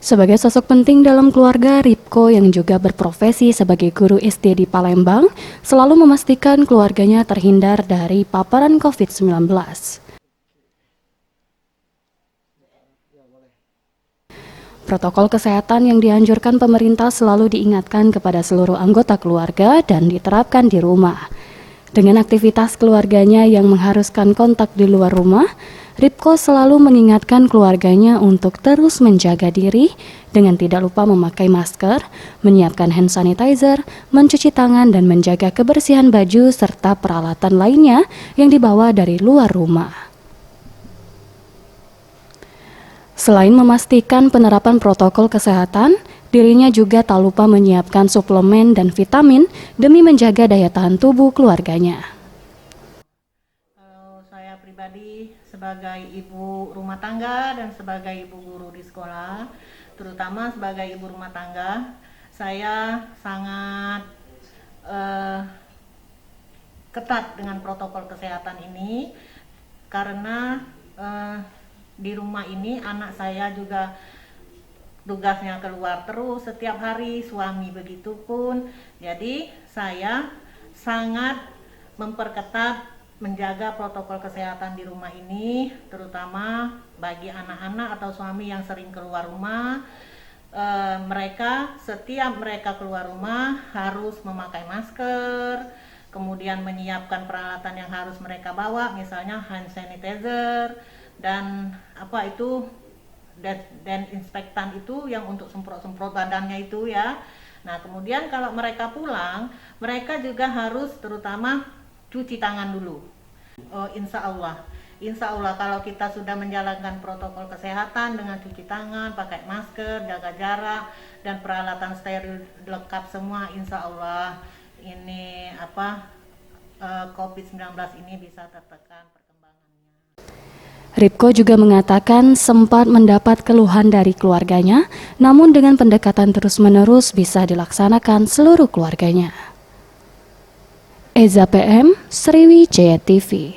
Sebagai sosok penting dalam keluarga, Ripko yang juga berprofesi sebagai guru SD di Palembang selalu memastikan keluarganya terhindar dari paparan COVID-19. Protokol kesehatan yang dianjurkan pemerintah selalu diingatkan kepada seluruh anggota keluarga dan diterapkan di rumah. Dengan aktivitas keluarganya yang mengharuskan kontak di luar rumah, Ripko selalu mengingatkan keluarganya untuk terus menjaga diri dengan tidak lupa memakai masker, menyiapkan hand sanitizer, mencuci tangan dan menjaga kebersihan baju serta peralatan lainnya yang dibawa dari luar rumah. Selain memastikan penerapan protokol kesehatan, dirinya juga tak lupa menyiapkan suplemen dan vitamin demi menjaga daya tahan tubuh keluarganya. Kalau saya pribadi sebagai ibu rumah tangga dan sebagai ibu guru di sekolah, terutama sebagai ibu rumah tangga, saya sangat ketat dengan protokol kesehatan ini karena di rumah ini anak saya juga tugasnya keluar terus setiap hari, suami begitu pun. Jadi saya sangat memperketat menjaga protokol kesehatan di rumah ini, terutama bagi anak-anak atau suami yang sering keluar rumah. Mereka setiap mereka keluar rumah harus memakai masker, kemudian menyiapkan peralatan yang harus mereka bawa, misalnya hand sanitizer dan dan inspektan itu yang untuk semprot-semprot badannya itu ya. Nah kemudian kalau mereka pulang, mereka juga harus terutama cuci tangan dulu. Insya Allah kalau kita sudah menjalankan protokol kesehatan dengan cuci tangan, pakai masker, jaga jarak dan peralatan steril lengkap semua, insya Allah ini COVID-19 ini bisa tertekan perkembangannya. Ripko juga mengatakan sempat mendapat keluhan dari keluarganya, namun dengan pendekatan terus-menerus bisa dilaksanakan seluruh keluarganya. Eza PM, Sriwijaya TV.